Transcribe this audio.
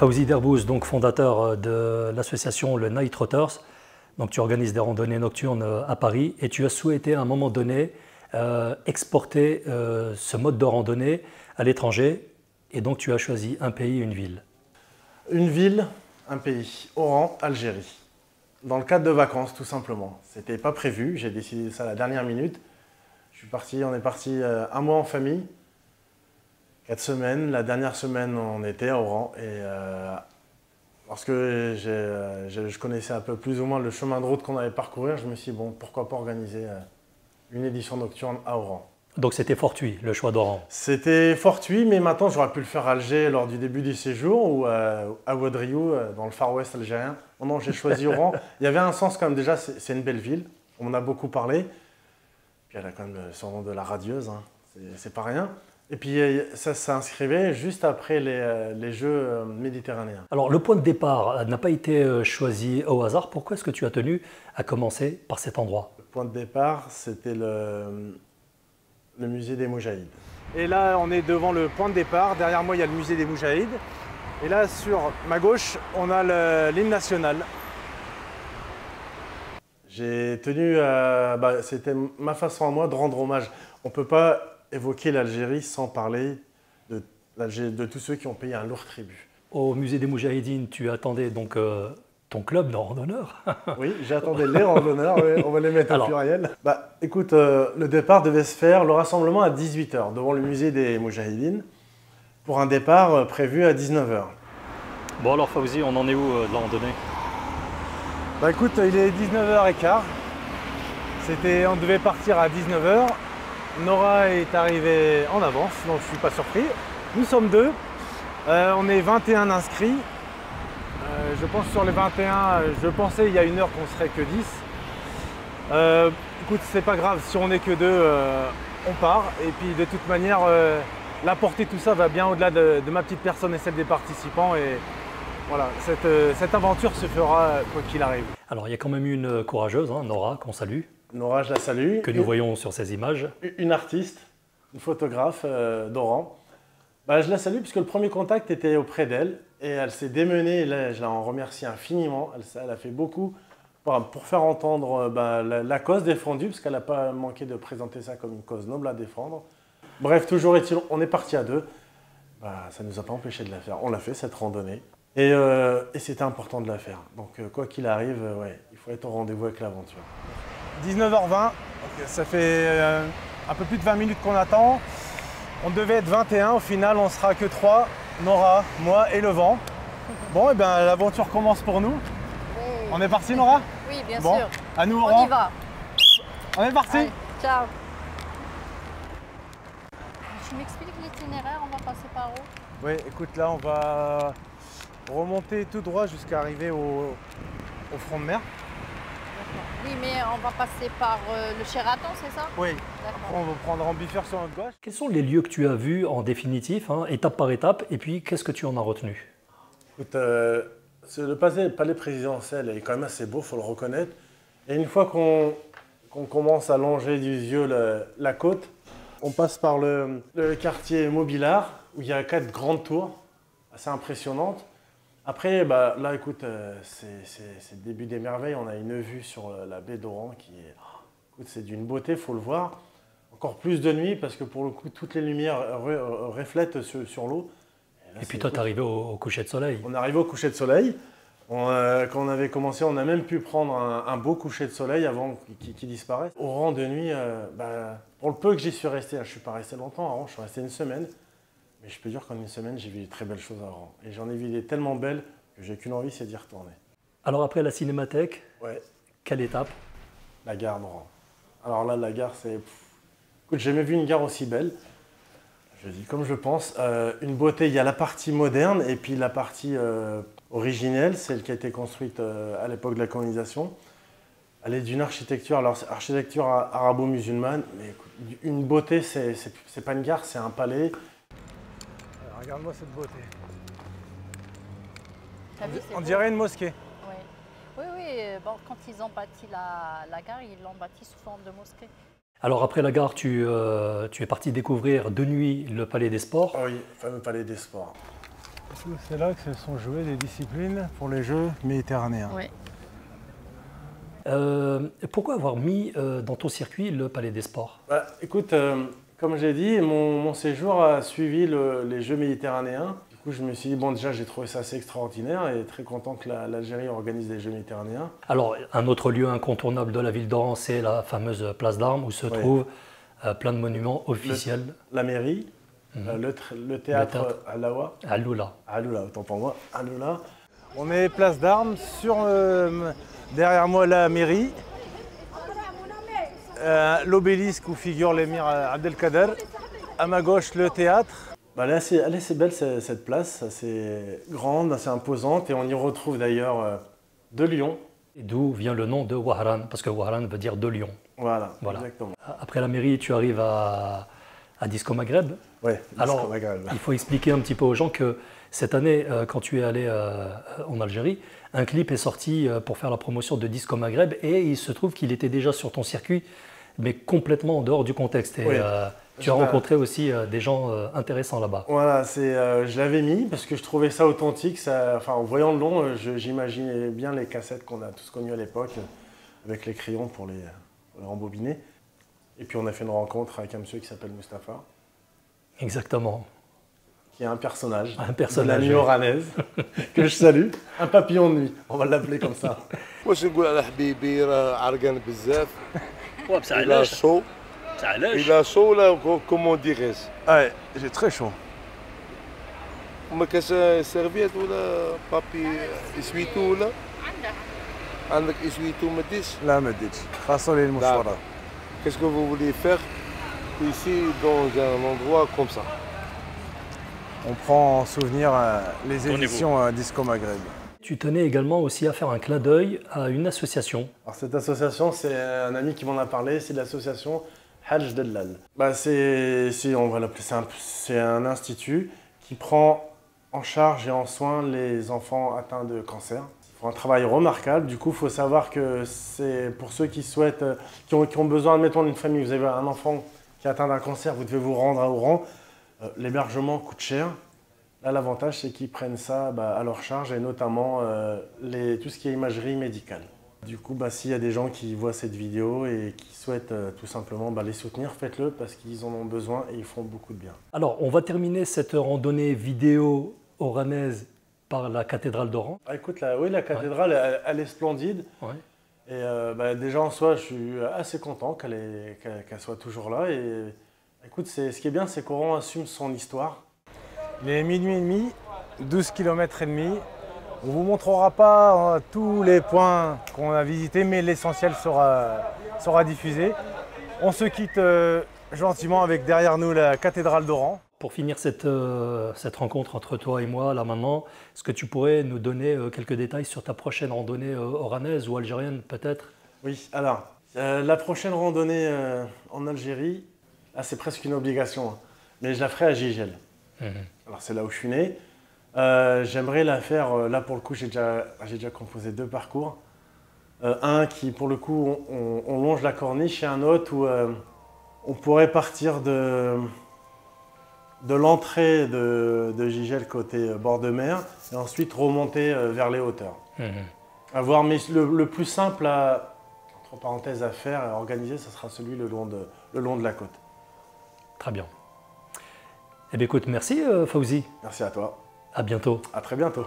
Fawzi Derbouze, donc fondateur de l'association le Night Trotters. Donc tu organises des randonnées nocturnes à Paris et tu as souhaité à un moment donné exporter ce mode de randonnée à l'étranger et donc tu as choisi un pays, une ville. Une ville, un pays, Oran, Algérie. Dans le cadre de vacances tout simplement. C'était pas prévu, j'ai décidé ça à la dernière minute. On est parti un mois en famille. 4 semaines, la dernière semaine on était à Oran et lorsque je connaissais un peu plus ou moins le chemin de route qu'on allait parcourir, je me suis dit bon, pourquoi pas organiser une édition nocturne à Oran. Donc c'était fortuit le choix d'Oran. C'était fortuit, mais maintenant j'aurais pu le faire à Alger lors du début du séjour ou à Ouadriyou dans le Far West algérien. Non, j'ai choisi Oran. Il y avait un sens quand même, déjà c'est une belle ville, on en a beaucoup parlé. Puis elle a quand même son nom de la radieuse, hein. C'est pas rien. Et puis ça s'inscrivait juste après les Jeux méditerranéens. Alors le point de départ n'a pas été choisi au hasard. Pourquoi est-ce que tu as tenu à commencer par cet endroit? Le point de départ, c'était le musée des Moudjahides. Et là, on est devant le point de départ. Derrière moi, il y a le musée des Moudjahides. Et là, sur ma gauche, on a l'hymne national. J'ai tenu à... c'était ma façon à moi de rendre hommage. On ne peut pas évoquer l'Algérie sans parler de tous ceux qui ont payé un lourd tribut. Au musée des Moudjahidines, tu attendais donc ton club de randonneurs. Oui, j'attendais les randonneurs, oui, on va les mettre au pluriel. Écoute, le départ devait se faire, le rassemblement à 18 h devant le musée des Moudjahidines, pour un départ prévu à 19 h. Bon alors Fawzi, on en est où de la randonnée? Écoute, il est 19h15. On devait partir à 19 h. Nora est arrivée en avance, donc je ne suis pas surpris. Nous sommes 2. On est 21 inscrits. Je pense sur les 21, je pensais il y a 1 heure qu'on serait que 10. Écoute, c'est pas grave, si on n'est que 2, on part. Et puis de toute manière, la portée de tout ça va bien au-delà de ma petite personne et celle des participants. Et voilà, cette aventure se fera quoi qu'il arrive. Alors il y a quand même une courageuse, hein, Nora, qu'on salue. Nora, je la salue. Que nous voyons sur ces images. Une artiste, une photographe d'Oran. Je la salue puisque le premier contact était auprès d'elle et elle s'est démenée. Et là, je la en remercie infiniment. Elle a fait beaucoup pour faire entendre la cause défendue, parce qu'elle n'a pas manqué de présenter ça comme une cause noble à défendre. Bref, toujours est-il, on est parti à 2. Ça ne nous a pas empêché de la faire. On l'a fait, cette randonnée. Et c'était important de la faire. Donc quoi qu'il arrive, il faut être au rendez-vous avec l'aventure. 19h20, ça fait un peu plus de 20 minutes qu'on attend. On devait être 21, au final on sera que 3, Nora, moi et le vent. Bon, et bien l'aventure commence pour nous. Oui. On est parti, Nora? Oui, bien sûr. À nous, on y va. On est parti. Allez, ciao. Tu m'expliques l'itinéraire, on va passer par où? Oui, écoute, là on va remonter tout droit jusqu'à arriver au front de mer. Oui, mais on va passer par le Sheraton, c'est ça? Oui. Après, on va prendre en bifère sur notre gauche. Quels sont les lieux que tu as vus en définitif, hein, étape par étape, et puis qu'est-ce que tu en as retenu? Écoute, le palais présidentiel est quand même assez beau, il faut le reconnaître. Et une fois qu'on commence à longer du yeux la côte, on passe par le quartier Mobiliar, où il y a 4 grandes tours, assez impressionnantes. Après, là, écoute, c'est le début des merveilles. On a une vue sur la baie d'Oran qui est, écoute, c'est d'une beauté, il faut le voir. Encore plus de nuit, parce que pour le coup, toutes les lumières reflètent sur l'eau. Et puis toi, tu es arrivé au coucher de soleil. On est arrivé au coucher de soleil. Quand on avait commencé, on a même pu prendre un beau coucher de soleil avant qu'il disparaisse. Oran de nuit, pour le peu que j'y suis resté, je ne suis pas resté longtemps à Oran, je suis resté 1 semaine. Mais je peux dire qu'en 1 semaine, j'ai vu de très belles choses à Oran. Et j'en ai vu des tellement belles que j'ai qu'une envie, c'est d'y retourner. Alors après la cinémathèque, quelle étape? La gare d'Oran. Alors là, la gare, c'est... Écoute, j'ai jamais vu une gare aussi belle. Je dis comme je pense. Une beauté, il y a la partie moderne et puis la partie originelle, celle qui a été construite à l'époque de la colonisation. Elle est d'une architecture, alors architecture arabo-musulmane, mais écoute, une beauté, c'est pas une gare, c'est un palais. Regarde-moi cette beauté. On dirait une mosquée. Oui, bon, quand ils ont bâti la gare, ils l'ont bâtie sous forme de mosquée. Alors après la gare, tu es parti découvrir de nuit le Palais des Sports. Oh oui, le fameux Palais des Sports. C'est là que se sont jouées des disciplines pour les Jeux méditerranéens. Oui. Pourquoi avoir mis dans ton circuit le Palais des Sports? Bah, écoute, comme j'ai dit, mon séjour a suivi les Jeux méditerranéens. Du coup, je me suis dit, bon, déjà, j'ai trouvé ça assez extraordinaire et très content que l'Algérie organise des Jeux méditerranéens. Alors, un autre lieu incontournable de la ville d'Oran, c'est la fameuse place d'Armes où se trouvent plein de monuments officiels. La mairie, le théâtre Alaoua. Aloula. Aloula, autant pour moi. Aloula. On est place d'Armes, derrière moi la mairie. L'obélisque où figure l'émir Abdelkader. À ma gauche, le théâtre. Bah, elle est assez belle cette place, assez grande, assez imposante. Et on y retrouve d'ailleurs deux lions. D'où vient le nom de Wahran, parce que Wahran veut dire deux lions. Voilà, exactement. Après la mairie, tu arrives à Disco Maghreb. Oui, alors, il faut expliquer un petit peu aux gens que cette année, quand tu es allé en Algérie, un clip est sorti pour faire la promotion de Disco Maghreb et il se trouve qu'il était déjà sur ton circuit, mais complètement en dehors du contexte. Et tu as rencontré aussi des gens intéressants là-bas. Voilà, je l'avais mis parce que je trouvais ça authentique. En voyant le nom, j'imaginais bien les cassettes qu'on a tous connues à l'époque, avec les crayons pour les rembobiner. Et puis on a fait une rencontre avec un monsieur qui s'appelle Mustapha. Exactement. Qui est un personnage de la nuit oranaise, que je salue. Un papillon de nuit, on va l'appeler comme ça. واش نقول على حبيبي راه عرقان بزاف. Il a chaud là, comment dirais-je? Ouais, j'ai très chaud. ما كاش سيرفيت ولا بابي اسويتو ولا؟ عندك اسويتو ما ديش؟ لا ما ديتش، خاصو لي المشوره. Qu'est-ce que vous voulez faire ici dans un endroit comme ça? On prend en souvenir les éditions Disco Maghreb. Tu tenais également aussi à faire un clin d'œil à une association. Alors cette association, c'est un ami qui m'en a parlé, c'est l'association Hajj Dellal. Bah on va l'appeler, c'est un institut qui prend en charge et en soin les enfants atteints de cancer. Ils font un travail remarquable. Du coup, il faut savoir que c'est pour ceux qui souhaitent, qui ont besoin, admettons, d'une famille, vous avez un enfant qui est atteint d'un cancer, vous devez vous rendre à Oran. L'hébergement coûte cher. Là, l'avantage, c'est qu'ils prennent ça à leur charge et notamment tout ce qui est imagerie médicale. Du coup, s'il y a des gens qui voient cette vidéo et qui souhaitent tout simplement les soutenir, faites-le parce qu'ils en ont besoin et ils font beaucoup de bien. Alors, on va terminer cette randonnée vidéo oranaise par la cathédrale d'Oran. Écoute, la cathédrale, elle est splendide. Ouais. Et déjà en soi, je suis assez content qu'elle soit toujours là. Et écoute, ce qui est bien, c'est qu'Oran assume son histoire. Il est minuit et demi, 12 km et demi. On ne vous montrera pas tous les points qu'on a visités, mais l'essentiel sera diffusé. On se quitte gentiment avec derrière nous la cathédrale d'Oran. Pour finir cette rencontre entre toi et moi, là maintenant, est-ce que tu pourrais nous donner quelques détails sur ta prochaine randonnée oranaise ou algérienne peut-être? Oui, alors, la prochaine randonnée en Algérie, c'est presque une obligation, hein, mais je la ferai à Gigel. Alors c'est là où je suis né. J'aimerais la faire, là pour le coup j'ai déjà composé deux parcours. Un qui pour le coup on longe la corniche et un autre où on pourrait partir de l'entrée de Gigel côté bord de mer et ensuite remonter vers les hauteurs. Mais le plus simple entre parenthèses à faire et à organiser, ce sera celui le long de la côte. Très bien. Eh bien écoute, merci Fawzi. Merci à toi. À bientôt. À très bientôt.